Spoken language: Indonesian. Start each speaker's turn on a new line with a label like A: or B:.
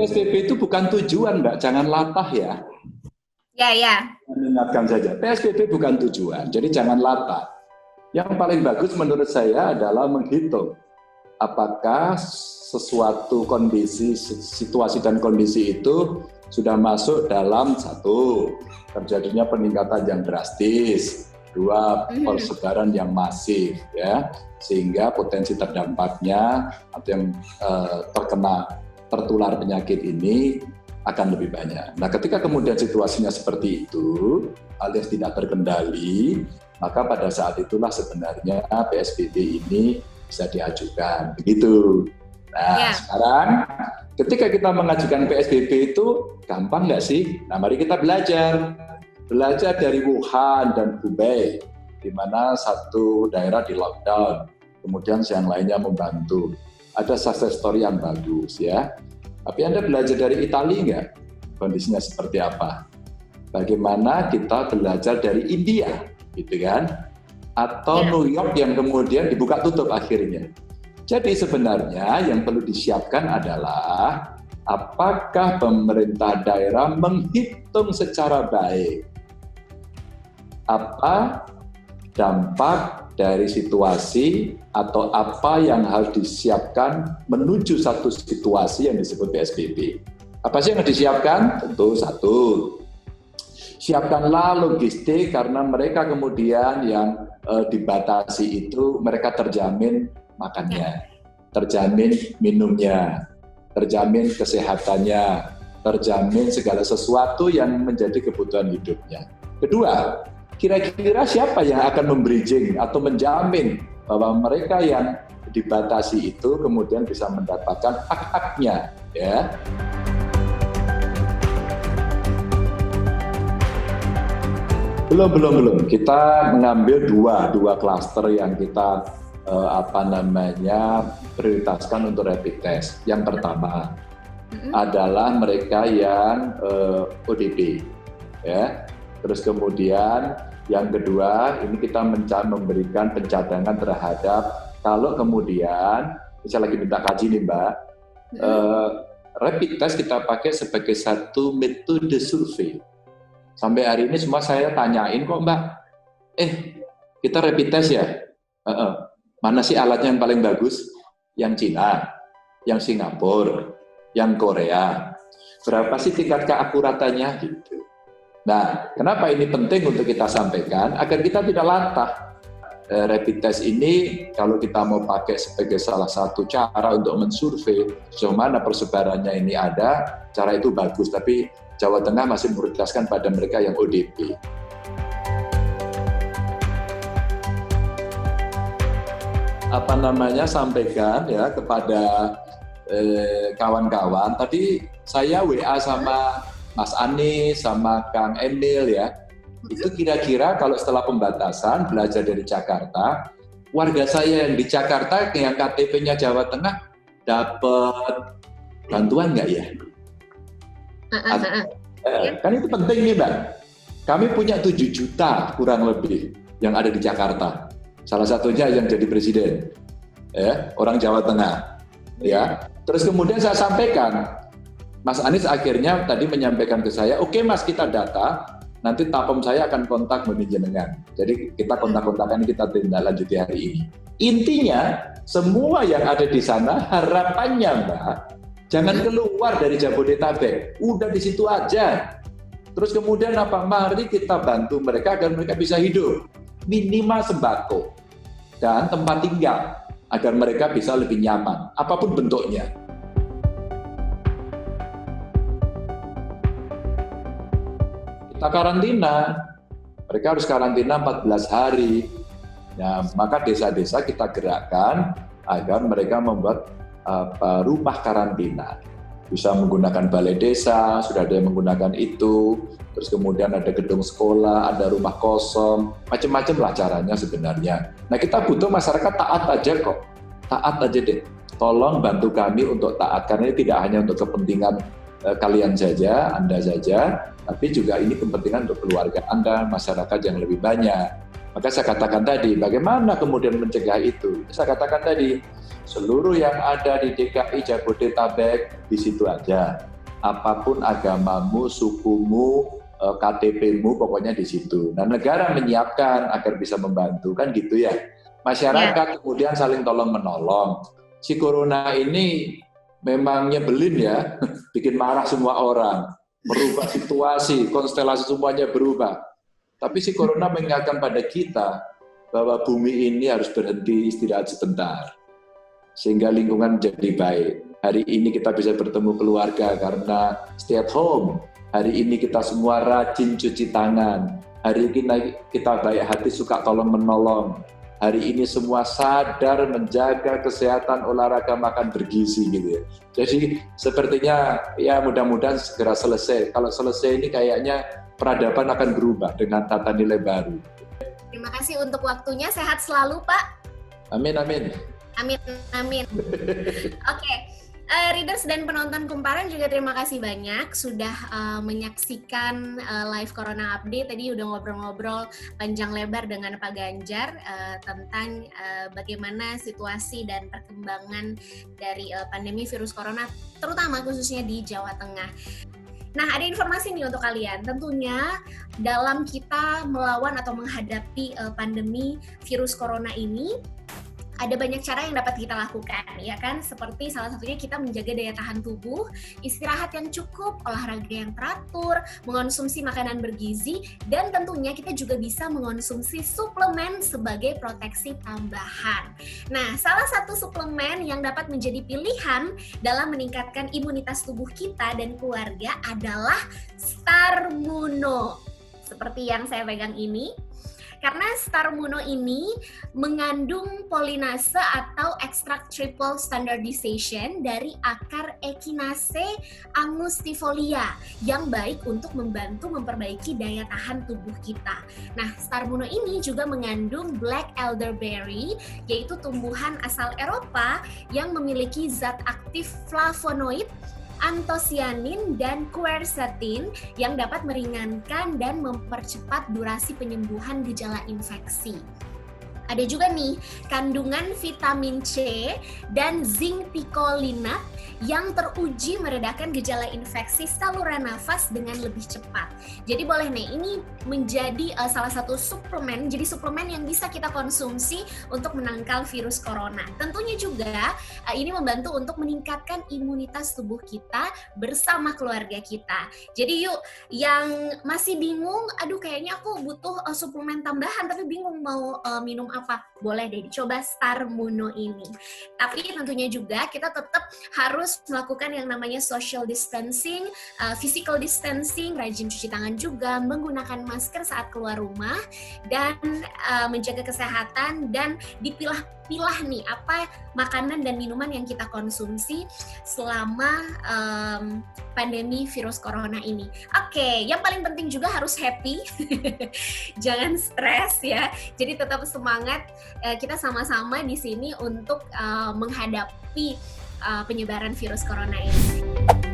A: PSBB itu bukan tujuan, Mbak. Jangan latah ya.
B: Ya.
A: Mengingatkan saja, PSBB bukan tujuan, jadi jangan latah. Yang paling bagus menurut saya adalah menghitung apakah sesuatu kondisi, situasi dan kondisi itu sudah masuk dalam satu, terjadinya peningkatan yang drastis, dua, persebaran yang masif, ya, sehingga potensi terdampaknya atau yang tertular penyakit ini akan lebih banyak. Nah, ketika kemudian situasinya seperti itu, alias tidak terkendali, maka pada saat itulah sebenarnya PSBB ini bisa diajukan. Begitu. Nah, sekarang ketika kita mengajukan PSBB itu gampang nggak sih? Nah, mari kita belajar. Belajar dari Wuhan dan Hubei, di mana satu daerah di lockdown, kemudian yang lainnya membantu. Ada success story yang bagus ya. Tapi Anda belajar dari Italia nggak? Kondisinya seperti apa? Bagaimana kita belajar dari India, gitu kan? Atau New York yang kemudian dibuka tutup akhirnya. Jadi sebenarnya yang perlu disiapkan adalah apakah pemerintah daerah menghitung secara baik apa dampak dari situasi atau apa yang harus disiapkan menuju satu situasi yang disebut PSBB. Apa sih yang disiapkan? Tentu satu, siapkanlah logistik karena mereka kemudian yang dibatasi itu mereka terjamin makannya, terjamin minumnya, terjamin kesehatannya, terjamin segala sesuatu yang menjadi kebutuhan hidupnya. Kedua, kira-kira siapa yang akan membridging atau menjamin bahwa mereka yang dibatasi itu kemudian bisa mendapatkan hak-haknya, ya. Belum. Kita mengambil dua klaster yang kita prioritaskan untuk rapid test. Yang pertama adalah mereka yang ODP, ya. Terus kemudian yang kedua, ini kita memberikan pencadangan terhadap kalau kemudian, saya lagi minta kaji nih Mbak, rapid test kita pakai sebagai satu metode survei. Sampai hari ini semua saya tanyain kok Mbak, kita rapid test ya? Mana sih alatnya yang paling bagus? Yang Cina, yang Singapura, yang Korea. Berapa sih tingkat keakuratannya? Gitu. Nah, kenapa ini penting untuk kita sampaikan? Agar kita tidak latah. Rapid test ini kalau kita mau pakai sebagai salah satu cara untuk mensurvei sejauh mana persebarannya ini ada, cara itu bagus. Tapi Jawa Tengah masih prioritaskan pada mereka yang ODP. Sampaikan ya kepada kawan-kawan. Tadi saya WA sama Mas Anies sama Kang Emil ya, itu kira-kira kalau setelah pembatasan belajar dari Jakarta, warga saya yang di Jakarta yang KTP-nya Jawa Tengah dapat bantuan nggak ya? Kan itu penting nih Mbak. Kami punya 7 juta kurang lebih yang ada di Jakarta. Salah satunya yang jadi presiden, ya, orang Jawa Tengah. Ya. Terus kemudian saya sampaikan, Mas Anies akhirnya tadi menyampaikan ke saya, oke Mas kita data, nanti Tapom saya akan kontak menjenengan. Jadi kita kontak-kontakan kita tindak lanjuti hari ini. Intinya semua yang ada di sana harapannya Mbak, jangan keluar dari Jabodetabek, udah di situ aja. Terus kemudian mari kita bantu mereka agar mereka bisa hidup, minimal sembako dan tempat tinggal agar mereka bisa lebih nyaman, apapun bentuknya. Kita karantina, mereka harus karantina 14 hari. Nah, maka desa-desa kita gerakkan agar mereka membuat rumah karantina. Bisa menggunakan balai desa, sudah ada yang menggunakan itu. Terus kemudian ada gedung sekolah, ada rumah kosong, macam-macam lah caranya sebenarnya. Nah, kita butuh masyarakat taat aja kok. Taat aja deh. Tolong bantu kami untuk taat, karena ini tidak hanya untuk kepentingan kalian saja, Anda saja, tapi juga ini kepentingan untuk keluarga Anda, masyarakat yang lebih banyak. Maka saya katakan tadi, bagaimana kemudian mencegah itu? Saya katakan tadi, seluruh yang ada di DKI Jabodetabek di situ aja. apapun agamamu, sukumu, KTP-mu, pokoknya di situ. Nah, negara menyiapkan agar bisa membantu, kan gitu ya. Masyarakat kemudian saling tolong-menolong. Si corona ini memang nyebelin ya, bikin marah semua orang, merubah situasi, konstelasi semuanya berubah. Tapi si corona mengingatkan pada kita bahwa bumi ini harus berhenti istirahat sebentar, sehingga lingkungan menjadi baik. Hari ini kita bisa bertemu keluarga karena stay at home. Hari ini kita semua rajin cuci tangan. Hari ini kita baik hati, suka tolong-menolong. Hari ini semua sadar menjaga kesehatan, olahraga, makan bergizi gitu ya. Jadi sepertinya ya mudah-mudahan segera selesai. Kalau selesai ini kayaknya peradaban akan berubah dengan tata nilai baru.
B: Terima kasih untuk waktunya. Sehat selalu, Pak.
A: Amin, amin.
B: Amin, amin. Oke. Readers dan penonton Kumparan juga terima kasih banyak sudah menyaksikan live Corona Update. Tadi udah ngobrol-ngobrol panjang lebar dengan Pak Ganjar tentang bagaimana situasi dan perkembangan dari pandemi virus corona, terutama khususnya di Jawa Tengah. Nah, ada informasi nih untuk kalian. Tentunya dalam kita melawan atau menghadapi pandemi virus corona ini, ada banyak cara yang dapat kita lakukan, ya kan? Seperti salah satunya kita menjaga daya tahan tubuh, istirahat yang cukup, olahraga yang teratur, mengonsumsi makanan bergizi, dan tentunya kita juga bisa mengonsumsi suplemen sebagai proteksi tambahan. Nah, salah satu suplemen yang dapat menjadi pilihan dalam meningkatkan imunitas tubuh kita dan keluarga adalah Starmuno. Seperti yang saya pegang ini. Karena Starmuno ini mengandung polinase atau ekstrak triple standardization dari akar Echinacea angustifolia yang baik untuk membantu memperbaiki daya tahan tubuh kita. Nah, Starmuno ini juga mengandung black elderberry, yaitu tumbuhan asal Eropa yang memiliki zat aktif flavonoid, antosianin, dan quercetin yang dapat meringankan dan mempercepat durasi penyembuhan gejala infeksi. Ada juga nih kandungan vitamin C dan zinc picolinat yang teruji meredakan gejala infeksi saluran nafas dengan lebih cepat. Jadi boleh nih, ini menjadi salah satu suplemen, jadi suplemen yang bisa kita konsumsi untuk menangkal virus corona. Tentunya juga ini membantu untuk meningkatkan imunitas tubuh kita bersama keluarga kita. Jadi yuk, yang masih bingung, aduh kayaknya aku butuh suplemen tambahan tapi bingung mau minum apa, boleh deh dicoba Starmuno ini. Tapi tentunya juga kita tetap harus melakukan yang namanya social distancing, physical distancing, rajin cuci tangan juga, menggunakan masker saat keluar rumah, dan menjaga kesehatan, dan dipilah-pilah nih apa makanan dan minuman yang kita konsumsi selama pandemi virus corona ini. Oke, yang paling penting juga harus happy, jangan stres ya. Jadi tetap semangat, kita sama-sama di sini untuk menghadapi penyebaran virus corona ini.